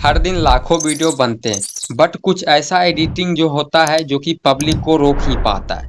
हर दिन लाखों वीडियो बनते हैं बट कुछ ऐसा एडिटिंग जो होता है जो कि पब्लिक को रोक ही पाता है।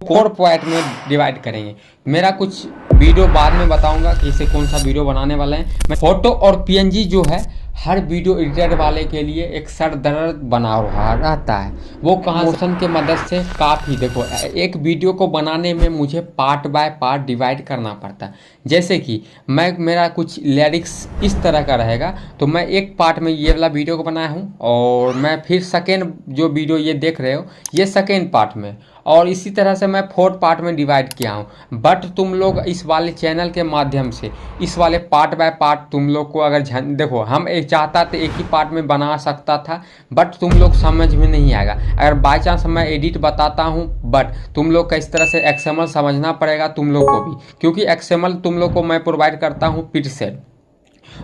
4 पॉइंट में डिवाइड करेंगे। मेरा कुछ वीडियो बाद में बताऊंगा कि इसे कौन सा वीडियो बनाने वाले हैं। मैं फोटो और पीएनजी जो है हर वीडियो एडिटर वाले के लिए एक सर दर्द बना रहा रहता है। वो कहाँ मोशन के मदद से काफ़ी देखो एक वीडियो को बनाने में मुझे पार्ट बाय पार्ट डिवाइड करना पड़ता है। जैसे कि मेरा कुछ लिरिक्स इस तरह का रहेगा तो मैं एक पार्ट में ये वाला वीडियो को बनाया हूँ और मैं फिर सेकेंड जो वीडियो ये देख रहे हो ये सेकेंड पार्ट में और इसी तरह से मैं 4 पार्ट में डिवाइड किया हूँ। बट तुम लोग इस वाले चैनल के माध्यम से इस वाले पार्ट बाय पार्ट तुम लोग को अगर देखो हम एक चाहता तो एक ही पार्ट में बना सकता था बट तुम लोग समझ में नहीं आएगा। अगर बाई चांस मैं एडिट बताता हूँ बट तुम लोग का इस तरह से एक्सएमएल समझना पड़ेगा तुम लोग को भी, क्योंकि एक्सएमएल तुम लोग को मैं प्रोवाइड करता हूँ पिक्सेल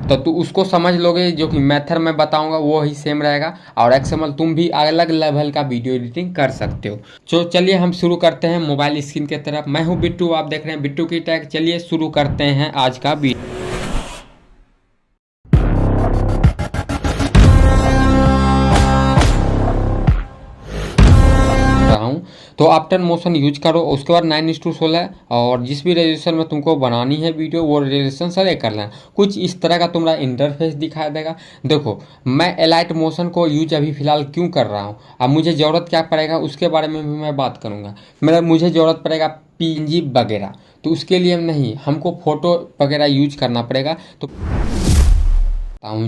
तो तू उसको समझ लोगे। जो कि मेथड मैं बताऊंगा वो ही सेम रहेगा और एक्सएमएल तुम भी अलग लेवल का वीडियो एडिटिंग कर सकते हो। तो चलिए हम शुरू करते हैं मोबाइल स्क्रीन की तरफ। मैं हूं बिट्टू, आप देख रहे हैं बिट्टू की टैग। चलिए शुरू करते हैं आज का वीडियो। तो आफ्टर मोशन यूज करो, उसके बाद 9:16 और जिस भी रेजोल्यूशन में तुमको बनानी है वीडियो वो रेजोल्यूशन सेलेक्ट कर लेना। कुछ इस तरह का तुम्हारा इंटरफेस दिखाई देगा। देखो मैं एलाइट मोशन को यूज अभी फिलहाल क्यों कर रहा हूँ, अब मुझे ज़रूरत क्या पड़ेगा उसके बारे में भी मैं बात करूँगा। मुझे ज़रूरत पड़ेगा पीएनजी वगैरह, तो उसके लिए नहीं हमको फ़ोटो वगैरह यूज करना पड़ेगा। तो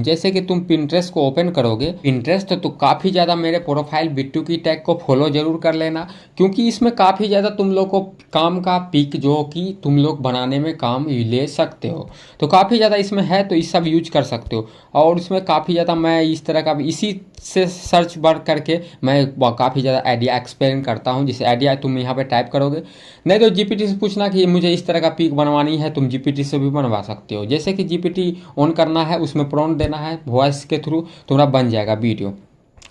जैसे कि तुम पिंटरेस्ट को ओपन करोगे, पिंटरेस्ट तो काफ़ी ज़्यादा मेरे प्रोफाइल बिट्टू की टैग को फॉलो जरूर कर लेना, क्योंकि इसमें काफ़ी ज़्यादा तुम लोग को काम का पिक जो कि तुम लोग बनाने में काम ले सकते हो। तो काफ़ी ज़्यादा इसमें है तो इस सब यूज कर सकते हो। और इसमें काफ़ी ज़्यादा मैं इस तरह का इसी से सर्च बार करके मैं काफ़ी ज़्यादा आइडिया एक्सप्लेन करता हूँ। जैसे आइडिया तुम यहाँ पे टाइप करोगे, नहीं तो जीपीटी से पूछना कि मुझे इस तरह का पिक बनवानी है, तुम जीपीटी से भी बनवा सकते हो। जैसे कि जीपीटी ऑन करना है, उसमें प्रॉम्प्ट देना है, वॉइस के थ्रू तुम्हारा बन जाएगा वीडियो।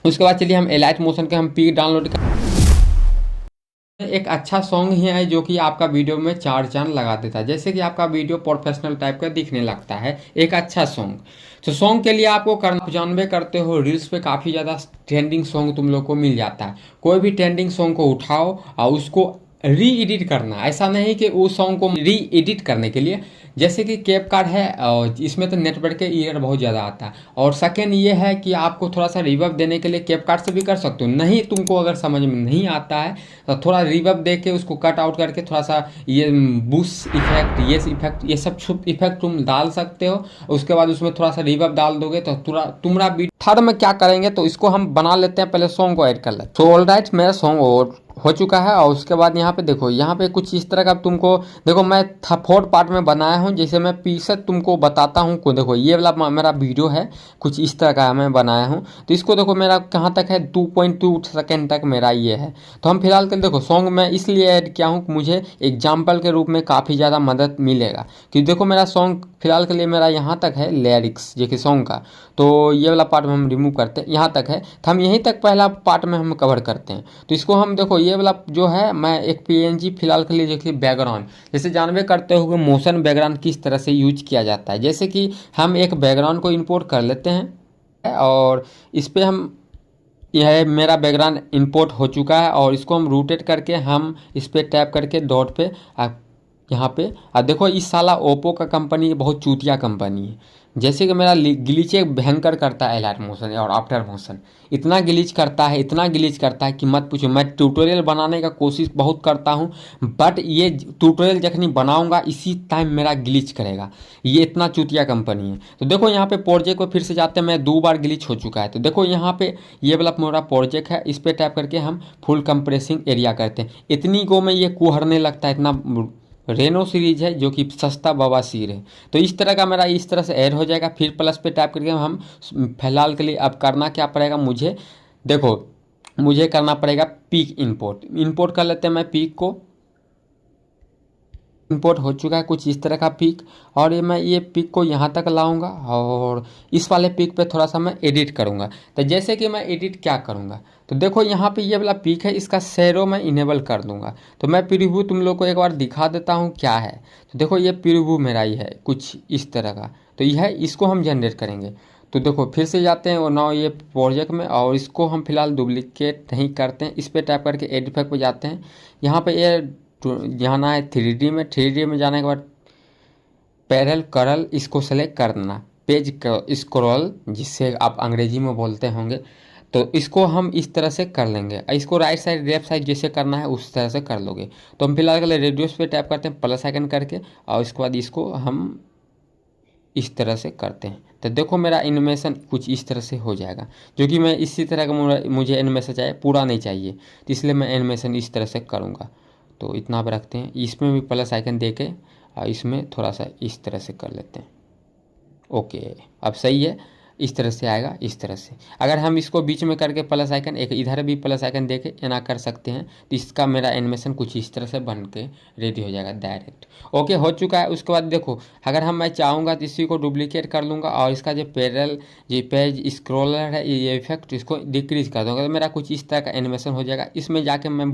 उसके बाद चलिए हम एलाइट मोशन के हम पिक डाउनलोड कर। एक अच्छा सॉन्ग ही है जो कि आपका वीडियो में 4 चांद लगा देता है, जैसे कि आपका वीडियो प्रोफेशनल टाइप का दिखने लगता है। एक अच्छा सॉन्ग, तो सॉन्ग के लिए आपको करना, जानवे करते हो रील्स पे काफ़ी ज़्यादा ट्रेंडिंग सॉन्ग तुम लोग को मिल जाता है। कोई भी ट्रेंडिंग सॉन्ग को उठाओ और उसको री एडिट करना। ऐसा नहीं कि उस सॉन्ग को री एडिट करने के लिए जैसे कि कैप कार्ड है और इसमें तो नेटवर्क के एरर बहुत ज़्यादा आता है। और सेकेंड ये है कि आपको थोड़ा सा रिवर्ब देने के लिए कैप कार्ड से भी कर सकते हो। नहीं तुमको अगर समझ में नहीं आता है तो थोड़ा रिवर्ब दे के उसको कट आउट करके थोड़ा सा ये बूस्ट इफेक्ट ये सब इफेक्ट तुम डाल सकते हो। उसके बाद उसमें थोड़ा सा रिवर्ब डाल दोगे तो तुम्हारा बीट। थर्ड में क्या करेंगे तो इसको हम बना लेते हैं, पहले सॉन्ग को ऐड कर लेते हैं। तो ऑलराइट मेरा सॉन्ग हो चुका है। और उसके बाद यहाँ पे देखो, यहाँ पे कुछ इस तरह का तुमको देखो मैं 4 पार्ट में बनाया हूँ। जैसे मैं पीछे तुमको बताता हूँ को देखो ये वाला मेरा वीडियो है, कुछ इस तरह का मैं बनाया हूँ। तो इसको देखो मेरा कहाँ तक है 2.2 सेकेंड तक मेरा ये है। तो हम फिलहाल के देखो सॉन्ग में इसलिए ऐड किया हूँ कि मुझे एग्जाम्पल के रूप में काफ़ी ज़्यादा मदद मिलेगा। कि देखो मेरा सॉन्ग फिलहाल के लिए मेरा यहाँ तक है लिरिक्स जो कि सॉन्ग का, तो ये वाला पार्ट में हम रिमूव करते हैं, यहाँ तक है तो हम यहीं तक पहला पार्ट में हम कवर करते हैं। तो इसको हम देखो ये वाला जो है मैं एक पीएनजी फिलहाल के लिए देखिए बैकग्राउंड, जैसे जानवे करते हो कि मोशन बैकग्राउंड किस तरह से यूज किया जाता है। जैसे कि हम एक बैकग्राउंड को इंपोर्ट कर लेते हैं और इस पर हम यह मेरा बैकग्राउंड इंपोर्ट हो चुका है और इसको हम रोटेट करके हम इस पर टैप करके डॉट पे यहाँ पे देखो इस साला ओप्पो का कंपनी बहुत चूतिया कंपनी है। जैसे कि मेरा ग्लिच एक भयंकर करता है एलाइट मोशन और आफ्टर मोशन, इतना ग्लिच करता है इतना ग्लिच करता है कि मत पूछो। मैं ट्यूटोरियल बनाने का कोशिश बहुत करता हूँ बट ये ट्यूटोरियल जखनी बनाऊंगा इसी टाइम मेरा ग्लिच करेगा। ये इतना चूतिया कंपनी है। तो देखो यहाँ पे प्रोजेक्ट पे फिर से जाते हैं, मैं 2 बार ग्लिच हो चुका है। तो देखो यहाँ पे ये वाला मेरा प्रोजेक्ट है, इस पर टैप करके हम फुल कंप्रेसिंग एरिया करते हैं। इतनी को में ये कुहरने लगता है, इतना रेनो सीरीज है जो कि सस्ता बवासीर है। तो इस तरह का मेरा इस तरह से ऐड हो जाएगा। फिर प्लस पे टैप करके हम फिलहाल के लिए अब करना क्या पड़ेगा मुझे, देखो मुझे करना पड़ेगा पीक इंपोर्ट कर लेते हैं। मैं पीक को इंपोर्ट हो चुका है कुछ इस तरह का पिक, और ये पिक को यहाँ तक लाऊंगा और इस वाले पिक पे थोड़ा सा मैं एडिट करूँगा। तो जैसे कि मैं एडिट क्या करूँगा तो देखो यहाँ पे ये वाला पिक है, इसका शैडो मैं इनेबल कर दूंगा। तो मैं प्रीव्यू तुम लोग को एक बार दिखा देता हूँ क्या है। तो देखो ये प्रीव्यू मेरा ही है कुछ इस तरह का, तो यह इसको हम जनरेट करेंगे। तो देखो फिर से जाते हैं और नाउ ये प्रोजेक्ट में, और इसको हम फिलहाल डुप्लीकेट नहीं करते हैं। इस पर टैप करके एड इफेक्ट पे जाते हैं। यहाँ पे ये जाना है 3D में। 3D में जाने के बाद पैरेलल करल इसको सेलेक्ट कर देना, पेज स्क्रॉल जिससे आप अंग्रेजी में बोलते होंगे। तो इसको हम इस तरह से कर लेंगे। इसको राइट साइड लेफ्ट साइड जैसे करना है उस तरह से कर लोगे। तो हम फिलहाल के लिए रेडियस पे टैप करते हैं प्लस आइकन करके, और उसके बाद इसको हम इस तरह से करते हैं। तो देखो मेरा एनिमेशन कुछ इस तरह से हो जाएगा, जो कि मैं इसी तरह का मुझे एनिमेशन चाहिए, पूरा नहीं चाहिए, तो इसलिए मैं एनिमेशन इस तरह से करूँगा। तो इतना अब रखते हैं, इसमें भी प्लस आइकन दे के और इसमें थोड़ा सा इस तरह से कर लेते हैं। ओके, अब सही है, इस तरह से आएगा, इस तरह से। अगर हम इसको बीच में करके प्लस आइकन एक इधर भी प्लस आइकन दे के एना कर सकते हैं, तो इसका मेरा एनिमेशन कुछ इस तरह से बन के रेडी हो जाएगा डायरेक्ट। ओके, हो चुका है। उसके बाद देखो, अगर मैं चाहूँगा तो इसी को डुप्लीकेट कर लूँगा, और इसका जो पैरेलल जो पेज स्क्रॉलर है ये इफेक्ट इसको डिक्रीज कर दूँगा, तो मेरा कुछ इस तरह का एनिमेशन हो जाएगा। इसमें जाके मैं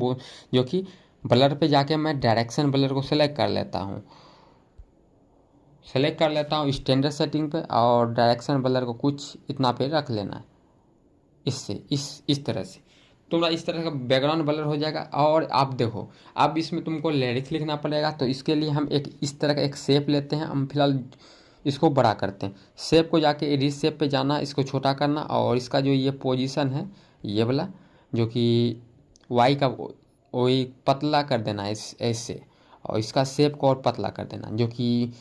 जो कि ब्लर पे जाके मैं डायरेक्शन ब्लर को सेलेक्ट कर लेता हूँ, सेलेक्ट कर लेता हूँ स्टैंडर्ड सेटिंग पे, और डायरेक्शन ब्लर को कुछ इतना पे रख लेना है, इससे इस तरह से तुम्हारा इस तरह का बैकग्राउंड ब्लर हो जाएगा। और आप देखो, अब इसमें तुमको लिरिक्स लिखना पड़ेगा, तो इसके लिए हम एक इस तरह का एक शेप लेते हैं। हम फिलहाल इसको बड़ा करते हैं। शेप को जाके एडिट शेप पे जाना, इसको छोटा करना, और इसका जो ये पोजीशन है ये वाला जो कि वाई का वही पतला कर देना है ऐसे, और इसका शेप को और पतला कर देना, जो कि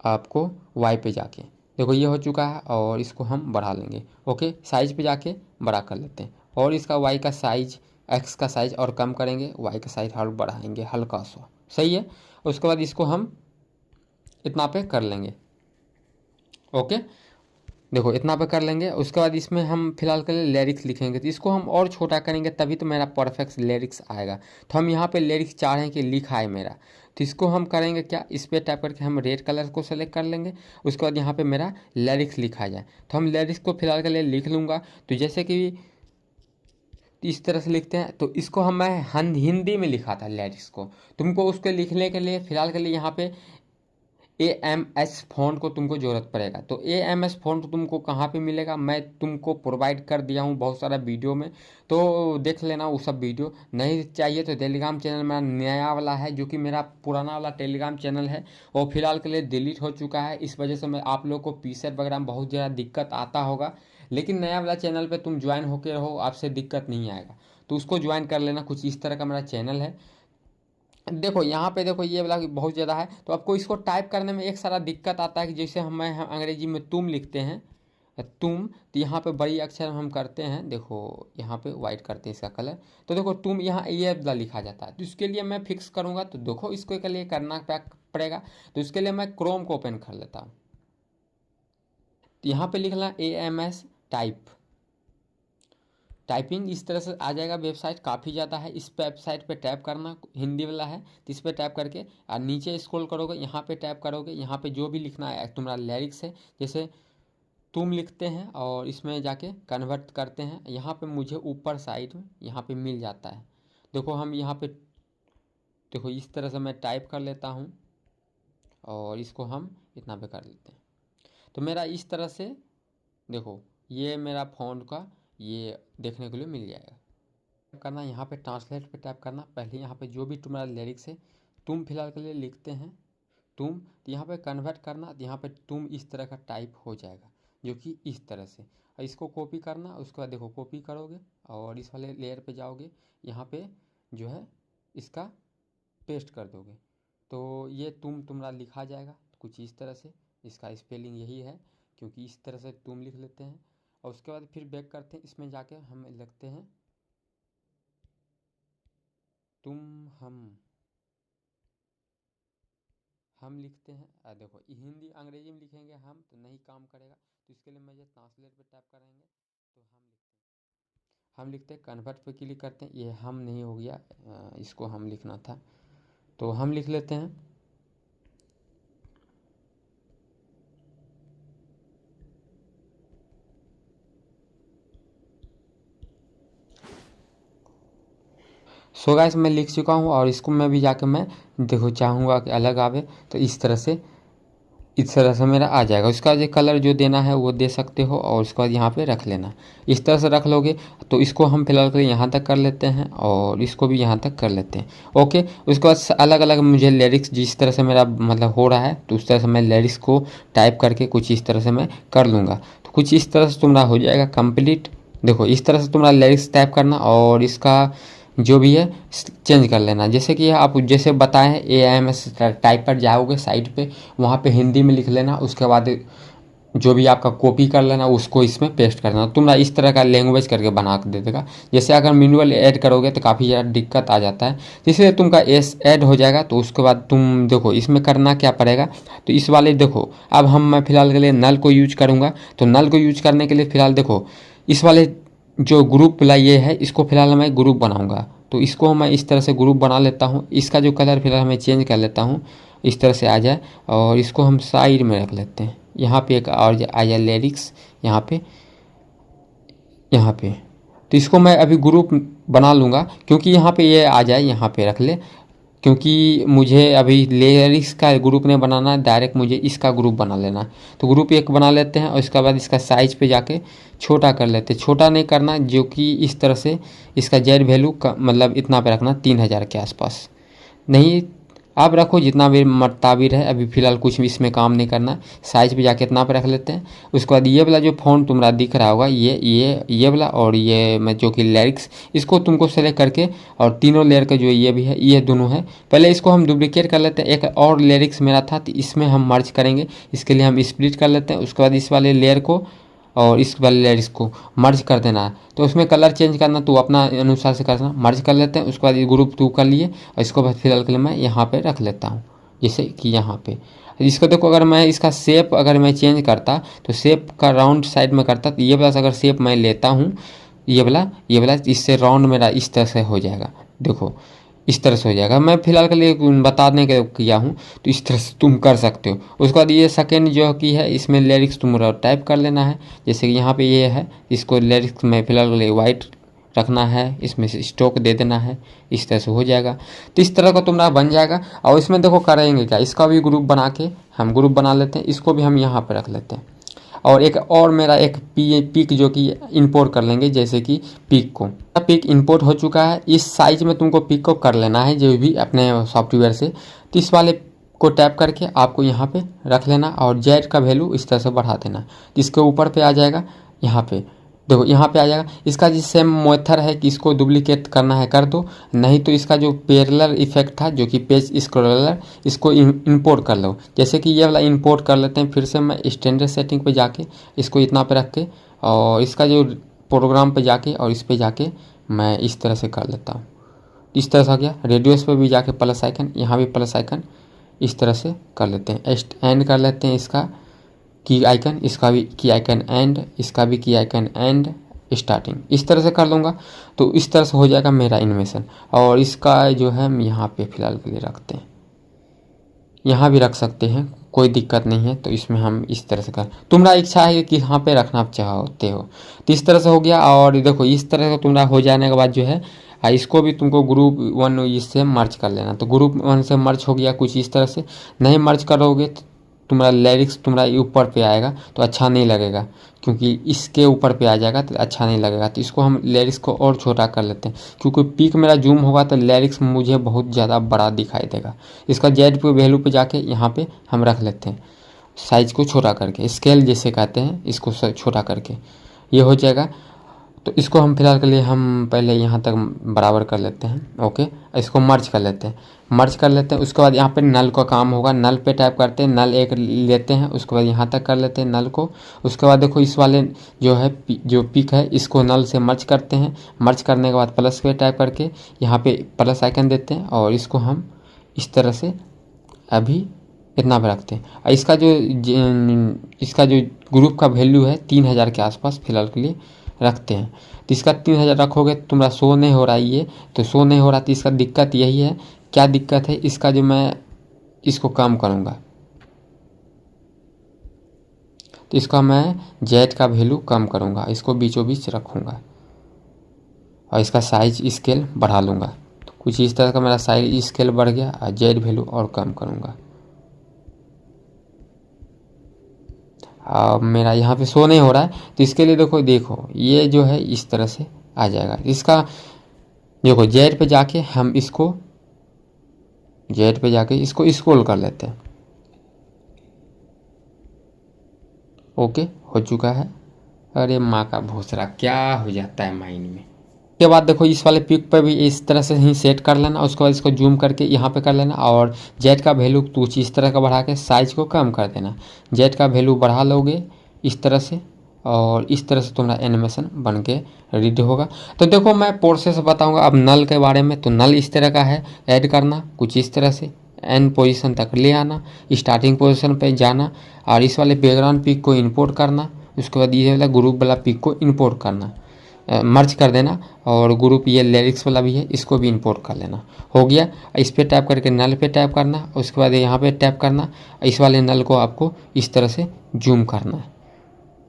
आपको वाई पे जाके देखो ये हो चुका है, और इसको हम बढ़ा लेंगे। ओके, साइज पे जाके बड़ा कर लेते हैं, और इसका वाई का साइज एक्स का साइज और कम करेंगे, वाई का साइज और बढ़ाएंगे हल्का सा, सही है। उसके बाद इसको हम इतना पे कर लेंगे। ओके, देखो इतना पे कर लेंगे। उसके बाद इसमें हम फिलहाल के लिए लिरिक्स लिखेंगे, तो इसको हम और छोटा करेंगे, तभी तो मेरा परफेक्ट लिरिक्स आएगा। तो हम यहाँ पे लिरिक्स चाह रहे हैं कि लिखा है मेरा, तो इसको हम करेंगे क्या, इस पर टैप करके हम रेड कलर को सेलेक्ट कर लेंगे। उसके बाद यहाँ पे मेरा लिरिक्स लिखा जाए, तो हम लिरिक्स को फिलहाल के लिए लिख लूँगा। तो जैसे कि इस तरह से लिखते हैं, तो इसको मैं हिंदी में लिखा था लिरिक्स को। तुमको उसको लिखने के लिए फिलहाल के लिए यहाँ पे AMS फ़ॉन्ट को तुमको ज़रूरत पड़ेगा। तो AMS फ़ॉन्ट तुमको कहाँ पे मिलेगा, मैं तुमको प्रोवाइड कर दिया हूँ बहुत सारा वीडियो में, तो देख लेना वो सब वीडियो। नहीं चाहिए तो टेलीग्राम चैनल मेरा नया वाला है, जो कि मेरा पुराना वाला टेलीग्राम चैनल है वो फिलहाल के लिए डिलीट हो चुका है। इस वजह से मैं आप लोग को पीसेट वगैरह में बहुत ज़्यादा दिक्कत आता होगा, लेकिन नया वाला चैनल पर तुम ज्वाइन होकर रहो, आपसे दिक्कत नहीं आएगा, तो उसको ज्वाइन कर लेना। कुछ इस तरह का मेरा चैनल है। देखो यहाँ पे देखो ये वाला बहुत ज़्यादा है, तो आपको इसको टाइप करने में एक सारा दिक्कत आता है कि जैसे हम अंग्रेजी में तुम लिखते हैं, तुम, तो यहाँ पे बड़ी अक्षर हम करते हैं, देखो यहाँ पे वाइट करते हैं इसका कलर, तो देखो तुम यहाँ ये वाला लिखा जाता है। तो इसके लिए मैं फिक्स करूँगा, तो देखो इसको के लिए करना पड़ेगा। तो इसके लिए मैं क्रोम को ओपन कर लेता हूँ, तो यहाँ पे लिखना AMS टाइप, टाइपिंग इस तरह से आ जाएगा। वेबसाइट काफ़ी ज़्यादा है, इस वेबसाइट पे टैप करना, हिंदी वाला है, तो इस पर टैप करके और नीचे स्क्रॉल करोगे, यहाँ पे टैप करोगे, यहाँ पे जो भी लिखना है तुम्हारा लिरिक्स है, जैसे तुम लिखते हैं और इसमें जाके कन्वर्ट करते हैं। यहाँ पे मुझे ऊपर साइड में यहाँ पे मिल जाता है, देखो हम यहाँ पे देखो इस तरह से मैं टाइप कर लेता हूँ, और इसको हम इतना पे कर लेते हैं। तो मेरा इस तरह से देखो ये मेरा फ़ॉन्ट का ये देखने के लिए मिल जाएगा। करना यहाँ पे ट्रांसलेट पे टैप करना, पहले यहाँ पे जो भी तुम्हारा लिरिक्स है तुम फिलहाल के लिए लिखते हैं तुम, तो यहाँ पे कन्वर्ट करना, तो यहाँ पे तुम इस तरह का टाइप हो जाएगा, जो कि इस तरह से। और इसको कॉपी करना, उसके बाद देखो कॉपी करोगे और इस वाले लेयर पे जाओगे, यहाँ पे जो है इसका पेस्ट कर दोगे, तो ये तुम्हारा लिखा जाएगा कुछ इस तरह से। इसका स्पेलिंग यही है, क्योंकि इस तरह से तुम लिख लेते हैं। और उसके बाद फिर बैक करते हैं, इसमें जाके हम लिखते हैं तुम, हम लिखते हैं। देखो हिंदी अंग्रेजी में लिखेंगे हम तो नहीं काम करेगा, तो इसके लिए मुझे ट्रांसलेट पे टैप करेंगे, तो हम लिखते हैं कन्वर्ट पे क्लिक करते हैं, ये हम नहीं हो गया, इसको हम लिखना था, तो हम लिख लेते हैं सो गाइस मैं लिख चुका हूँ, और इसको मैं भी जाके मैं देखो चाहूँगा कि अलग आवे, तो इस तरह से इस तरह से मेरा आ जाएगा। उसका जो कलर जो देना है वो दे सकते हो और उसके बाद यहाँ पे रख लेना। इस तरह से रख लोगे तो इसको हम फिलहाल के लिए यहाँ तक कर लेते हैं और इसको भी यहाँ तक कर लेते हैं। ओके, उसके बाद अलग अलग मुझे लिरिक्स जिस तरह से मेरा मतलब हो रहा है तो उस तरह से मैं लिरिक्स को टाइप करके कुछ इस तरह से मैं कर लूँगा। तो कुछ इस तरह से तुम्हारा हो जाएगा कंप्लीट। देखो इस तरह से तुम्हारा लिरिक्स टाइप करना और इसका जो भी है चेंज कर लेना। जैसे कि आप जैसे बताए हैं AIMS टाइप पर जाओगे साइट पे, वहाँ पे हिंदी में लिख लेना, उसके बाद जो भी आपका कॉपी कर लेना उसको इसमें पेस्ट कर देना। तुम्हारा इस तरह का लैंग्वेज करके बना के दे देगा। जैसे अगर मैनुअल ऐड करोगे तो काफ़ी ज़्यादा दिक्कत आ जाता है, इसलिए तुमका एस ऐड हो जाएगा। तो उसके बाद तुम देखो इसमें करना क्या पड़ेगा। तो इस वाले देखो अब मैं फ़िलहाल के लिए नल को यूज करूँगा। तो नल को यूज करने के लिए फ़िलहाल देखो इस वाले जो ग्रुप वाला ये है इसको फिलहाल मैं ग्रुप बनाऊंगा। तो इसको मैं इस तरह से ग्रुप बना लेता हूँ। इसका जो कलर फिलहाल मैं चेंज कर लेता हूँ इस तरह से आ जाए और इसको हम साइड में रख लेते हैं। यहाँ पे एक और आ जाए लिरिक्स यहाँ पे तो इसको मैं अभी ग्रुप बना लूँगा क्योंकि यहाँ पे ये आ जाए, यहाँ पे रख ले क्योंकि मुझे अभी लिरिक्स का ग्रुप नहीं बनाना है, डायरेक्ट मुझे इसका ग्रुप बना लेना है। तो ग्रुप एक बना लेते हैं और इसके बाद इसका साइज पे जाके छोटा कर लेते हैं। छोटा नहीं करना जो कि इस तरह से इसका जेड वैल्यू का मतलब इतना पे रखना 3000 के आसपास, नहीं आप रखो जितना भी ताबीर है। अभी फ़िलहाल कुछ भी इसमें काम नहीं करना। साइज पे जाके इतना पे रख लेते हैं। उसके बाद ये वाला जो फ़ॉन्ट तुम्हारा दिख रहा होगा ये वाला और ये मैं जो कि लिरिक्स इसको तुमको सेलेक्ट करके और तीनों लेयर का जो ये भी है ये दोनों है पहले इसको हम डुप्लीकेट कर लेते हैं। एक और लिरिक्स मेरा था तो इसमें हम मर्ज करेंगे, इसके लिए हम स्प्लिट कर लेते हैं। उसके बाद इस वाले लेयर को और इस वाले लेयर इसको मर्ज कर देना है। तो उसमें कलर चेंज करना तो अपना अनुसार से करना, मर्ज कर लेते हैं। उसके बाद ये ग्रुप 2 कर लिए और इसको बस फिलहाल के लिए मैं यहाँ पे रख लेता हूँ जैसे कि यहाँ पे। इसको देखो अगर मैं इसका शेप अगर मैं चेंज करता तो शेप का राउंड साइड में करता तो ये वाला अगर शेप मैं लेता हूँ ये वाला इससे राउंड मेरा इस तरह से हो जाएगा। देखो इस तरह से हो जाएगा। मैं फिलहाल के लिए बताने के किया हूँ तो इस तरह से तुम कर सकते हो। उसके बाद ये सेकेंड जो की है इसमें लिरिक्स तुम टाइप कर लेना है। जैसे कि यहाँ पे ये है इसको लिरिक्स में फिलहाल के लिए वाइट रखना है, इसमें से स्टॉक दे देना है, इस तरह से हो जाएगा। तो इस तरह का तुम्हारा बन जाएगा। और इसमें देखो करेंगे क्या, इसका भी ग्रुप बना के हम ग्रुप बना लेते हैं, इसको भी हम यहाँ पर रख लेते हैं। और एक और मेरा एक पिक जो कि इंपोर्ट कर लेंगे जैसे कि पिक को पिक इंपोर्ट हो चुका है। इस साइज में तुमको पिक को कर लेना है जो भी अपने सॉफ्टवेयर से। तो इस वाले को टैप करके आपको यहाँ पे रख लेना और जेड का वैल्यू इस तरह से बढ़ा देना। इसके ऊपर पे आ जाएगा, यहाँ पे देखो यहाँ पे आ जाएगा। इसका जिस सेम मेथड है कि इसको डुप्लीकेट करना है कर दो, नहीं तो इसका जो पैरेलल इफेक्ट था जो कि पेज स्क्रॉलर इसको इंपोर्ट कर लो। जैसे कि ये वाला इंपोर्ट कर लेते हैं। फिर से मैं स्टैंडर्ड सेटिंग पे जाके इसको इतना पे रख के और इसका जो प्रोग्राम पे जाके और इस पे जाके मैं इस तरह से कर लेता हूँ। इस तरह से आ गया। रेडियस पे भी जाके प्लस आइकन, यहाँ भी प्लस आइकन, इस तरह से कर लेते हैं। एंड कर लेते हैं इसका की आइकन, इसका भी की आइकन एंड, इसका भी की आइकन एंड स्टार्टिंग, इस तरह से कर लूँगा। तो इस तरह से हो जाएगा मेरा एनिमेशन। और इसका जो है हम यहाँ पे फिलहाल के लिए रखते हैं, यहाँ भी रख सकते हैं कोई दिक्कत नहीं है। तो इसमें हम इस तरह से कर, तुम्हारा इच्छा है कि यहाँ पे रखना चाहते हो तो इस तरह से हो गया। और देखो इस तरह से तुम्हारा हो जाने के बाद जो है इसको भी तुमको ग्रुप 1 इससे मर्ज कर लेना। तो ग्रुप 1 से मर्ज हो गया कुछ इस तरह से। नहीं मर्ज करोगे तो तुम्हारा लिरिक्स तुम्हारा ऊपर पे आएगा तो अच्छा नहीं लगेगा, क्योंकि इसके ऊपर पे आ जाएगा तो अच्छा नहीं लगेगा। तो इसको हम लिरिक्स को और छोटा कर लेते हैं, क्योंकि पीक मेरा जूम होगा तो लिरिक्स मुझे बहुत ज़्यादा बड़ा दिखाई देगा। इसका जेड पे वैल्यू पे जाके यहाँ पे हम रख लेते हैं, साइज को छोटा करके, स्केल जैसे कहते हैं इसको छोटा करके ये हो जाएगा। तो इसको हम फिलहाल के लिए हम पहले यहाँ तक बराबर कर लेते हैं। ओके, इसको मर्ज कर लेते हैं, मर्ज कर लेते हैं। उसके बाद यहाँ पे नल का काम होगा, नल पे टाइप करते हैं, नल एक लेते हैं, उसके बाद यहाँ तक कर लेते हैं नल को। उसके बाद देखो इस वाले जो है जो पिक है इसको नल से मर्ज करते हैं। मर्ज करने के बाद प्लस पे टाइप करके यहाँ पे प्लस आइकन देते हैं और इसको हम इस तरह से अभी इतना पे रखते हैं। और इसका जो ग्रुप का वैल्यू है 3000 के आसपास फिलहाल के लिए रखते हैं। तो इसका 3000 रखोगे तो तुम्हारा शो नहीं हो रहा है, ये तो शो नहीं हो रहा। तो इसका दिक्कत यही है, क्या दिक्कत है इसका, जो मैं इसको कम करूँगा तो इसका मैं जेड का वैल्यू कम करूँगा, इसको बीचों बीच रखूँगा और इसका साइज स्केल बढ़ा लूँगा। तो कुछ इस तरह का मेरा साइज स्केल बढ़ गया और जेड वैल्यू और कम करूँगा। मेरा यहाँ पे शो नहीं हो रहा है, तो इसके लिए देखो ये जो है इस तरह से आ जाएगा। इसका देखो जेड पे जाके हम इसको स्क्रॉल कर लेते हैं। ओके, हो चुका है। अरे माँ का भोसरा, क्या हो जाता है माइंड में। उसके बाद देखो इस वाले पिक पे भी इस तरह से ही सेट कर लेना। उसके बाद इसको जूम करके यहाँ पे कर लेना और जेड का वैल्यू कुछ इस तरह का बढ़ा के साइज को कम कर देना। जेड का वैल्यू बढ़ा लोगे इस तरह से, और इस तरह से तुम्हारा एनिमेशन बन के रेडी होगा। तो देखो मैं प्रोसेस बताऊंगा अब नल के बारे में। तो नल इस तरह का है, ऐड करना कुछ इस तरह से, एंड पोजीशन तक ले आना, स्टार्टिंग पोजीशन पे जाना और इस वाले बैकग्राउंड पिक को इंपोर्ट करना। उसके बाद ये वाला ग्रुप वाला पिक को इंपोर्ट करना, मर्ज कर देना। और ग्रुप ये लिरिक्स वाला भी है, इसको भी इंपोर्ट कर लेना। हो गया। इस पर टैप करके नल पे टैप करना, उसके बाद यहाँ पे टैप करना। इस वाले नल को आपको इस तरह से जूम करना है,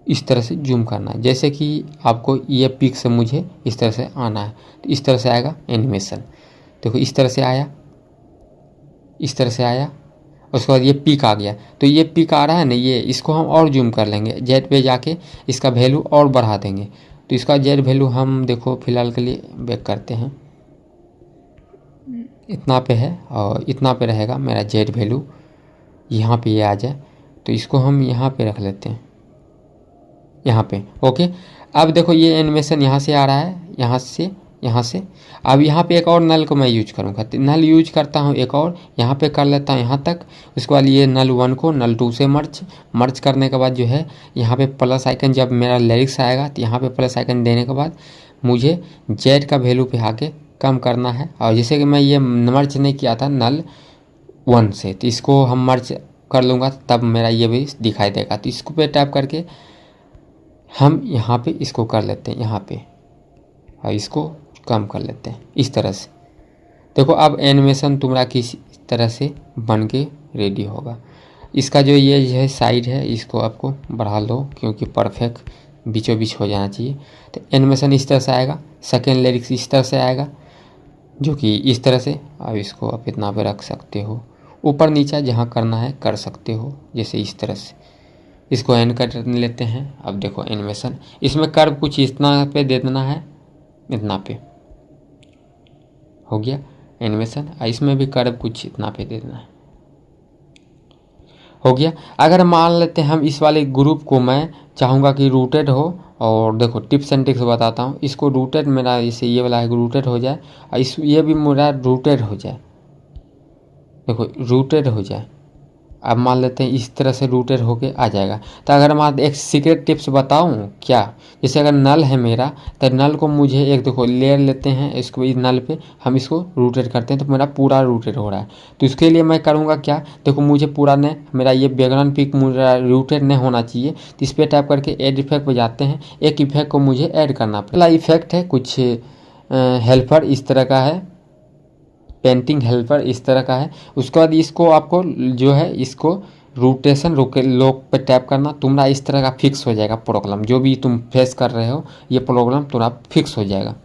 इस तरह से जूम करना है। जैसे कि आपको ये पिक से मुझे इस तरह से आना है, तो इस तरह से आएगा एनिमेशन। देखो इस तरह से आया, इस तरह से आया। उसके बाद ये पिक आ गया। तो ये पिक आ रहा है ना, ये इसको हम और जूम कर लेंगे। जेड पे जाके इसका वैल्यू और बढ़ा देंगे। तो इसका जेड वैल्यू हम देखो फिलहाल के लिए बैक करते हैं, इतना पे है और इतना पे रहेगा मेरा जेड वैल्यू। यहाँ पे ये आ जाए तो इसको हम यहाँ पे रख लेते हैं, यहाँ पे। ओके, अब देखो ये एनिमेशन यहाँ से आ रहा है, यहाँ से। अब यहाँ पे एक और नल को मैं यूज करूँगा। तो नल यूज करता हूँ एक और, यहाँ पे कर लेता हूँ यहाँ तक। उसके बाद ये नल 1 को नल 2 से मर्ज करने के बाद जो है यहाँ पे प्लस आइकन, जब मेरा लिरिक्स आएगा तो यहाँ पे प्लस आइकन देने के बाद मुझे जेड का वैल्यू पे आके कम करना है। और जैसे कि मैं ये मर्ज नहीं किया था नल 1 से, तो इसको हम मर्ज कर लूँगा तब मेरा ये भी दिखाई देगा। तो इसको पे टैप करके हम यहाँ पे इसको कर लेते हैं यहाँ पे, और इसको कम कर लेते हैं इस तरह से। देखो अब एनिमेशन तुम्हारा किस तरह से बन के रेडी होगा। इसका जो ये है साइड है, इसको आपको बढ़ा लो क्योंकि परफेक्ट बीचों बीच हो जाना चाहिए। तो एनिमेशन इस तरह से आएगा, सेकेंड लिरिक्स इस तरह से आएगा जो कि इस तरह से। अब इसको आप इतना पे रख सकते हो, ऊपर नीचे जहाँ करना है कर सकते हो, जैसे इस तरह से। इसको एंड कर लेते हैं। अब देखो एनिमेशन, इसमें कर्व कुछ इतना पे दे देना है, इतना पे हो गया एनिमेशन। इसमें भी कर्व कुछ इतना पे दे देना है, हो गया। अगर मान लेते हैं हम इस वाले ग्रुप को मैं चाहूँगा कि रूटेड हो, और देखो टिप्स एंड ट्रिक्स बताता हूँ। इसको रूटेड मेरा जैसे ये वाला है रूटेड हो जाए, और इस ये भी मेरा रूटेड हो जाए, देखो रूटेड हो जाए। अब मान लेते हैं इस तरह से रूटेड होके आ जाएगा। तो अगर मैं एक सीक्रेट टिप्स बताऊं क्या, जैसे अगर नल है मेरा, तो नल को मुझे एक देखो लेयर लेते हैं, इसको इस नल पे हम इसको रूटेट करते हैं तो मेरा पूरा रूटेड हो रहा है। तो इसके लिए मैं करूँगा क्या, देखो मुझे पूरा ने मेरा ये बैकग्राउंड पिक मेरा रूटेड नहीं होना चाहिए। तो इस पर टैप करके एड इफेक्ट पर जाते हैं, एक इफेक्ट को मुझे ऐड करना पड़ेगा। पहला इफेक्ट है कुछ हेल्पर इस तरह का है, पेंटिंग हेल्पर इस तरह का है। उसके बाद इसको आपको जो है इसको रोटेशन लॉक पे टैप करना, तुम्हारा इस तरह का फिक्स हो जाएगा प्रॉब्लम। जो भी तुम फेस कर रहे हो ये प्रॉब्लम तुम्हारा फिक्स हो जाएगा।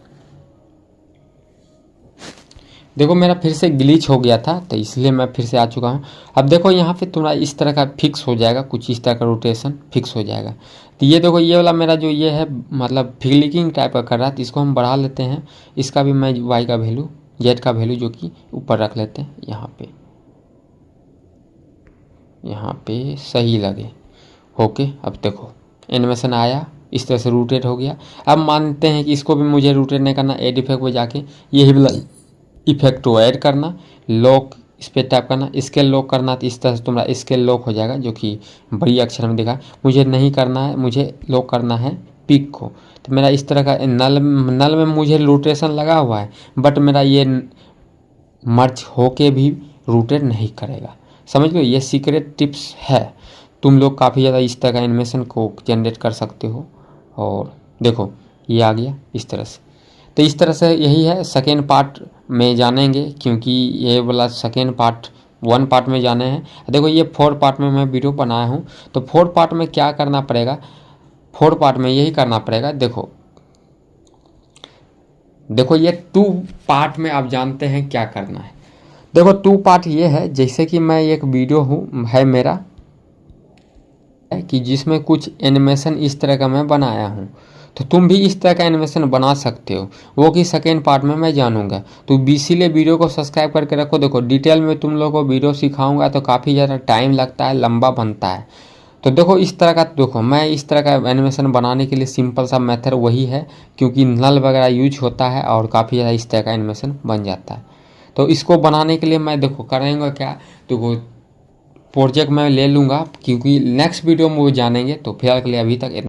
देखो मेरा फिर से ग्लिच हो गया था तो इसलिए मैं फिर से आ चुका हूँ। अब देखो यहाँ पे तुम्हारा इस तरह का फिक्स हो जाएगा, कुछ इस तरह का रोटेशन फिक्स हो जाएगा। तो ये देखो ये वाला मेरा जो ये है मतलब फ्लिकिंग टाइप का कर रहा है, तो इसको हम बढ़ा लेते हैं। इसका भी मैं वाई का वैल्यू जेड का वैल्यू जो कि ऊपर रख लेते हैं यहाँ पे सही लगे। ओके, अब देखो एनिमेशन आया, इस तरह से रूटेट हो गया। अब मानते हैं कि इसको भी मुझे रूटेट नहीं करना, एड इफेक्ट पे जाके यही वाला इफेक्ट को ऐड करना, लॉक इस पर टैप करना, स्केल लॉक करना। तो इस तरह से तुम्हारा स्केल लॉक हो जाएगा जो कि बड़ी अक्षर में दिखा। मुझे नहीं करना है, मुझे लॉक करना है पिक को। तो मेरा इस तरह का नल में मुझे रोटेशन लगा हुआ है, बट मेरा ये मर्ज होके भी रूटेट नहीं करेगा। समझ लो ये सीक्रेट टिप्स है, तुम लोग काफ़ी ज़्यादा इस तरह का एनिमेशन को जनरेट कर सकते हो। और देखो ये आ गया इस तरह से। तो इस तरह से यही है, सेकेंड पार्ट में जानेंगे क्योंकि ये वाला सेकेंड पार्ट 1 पार्ट में जाने हैं। देखो ये 4 पार्ट में मैं वीडियो बनाया हूँ। तो 4 पार्ट में क्या करना पड़ेगा, 4 पार्ट में यही करना पड़ेगा। देखो ये 2 पार्ट में आप जानते हैं क्या करना है। देखो 2 पार्ट ये है, जैसे कि मैं एक वीडियो है मेरा, है कि जिसमें कुछ एनिमेशन इस तरह का मैं बनाया हूँ, तो तुम भी इस तरह का एनिमेशन बना सकते हो, वो कि सेकेंड पार्ट में मैं जानूंगा। तो इसीलिए वीडियो को सब्सक्राइब करके रखो। देखो डिटेल में तुम लोगों को वीडियो सिखाऊंगा तो काफ़ी ज़्यादा टाइम लगता है, लंबा बनता है। तो देखो इस तरह का, देखो मैं इस तरह का एनिमेशन बनाने के लिए सिंपल सा मेथड वही है, क्योंकि नल वगैरह यूज होता है और काफ़ी ज़्यादा इस तरह का एनिमेशन बन जाता है। तो इसको बनाने के लिए मैं देखो करेंगे क्या, तो प्रोजेक्ट मैं ले लूँगा, क्योंकि नेक्स्ट वीडियो में वो जानेंगे। तो फिलहाल के लिए अभी तक इतना।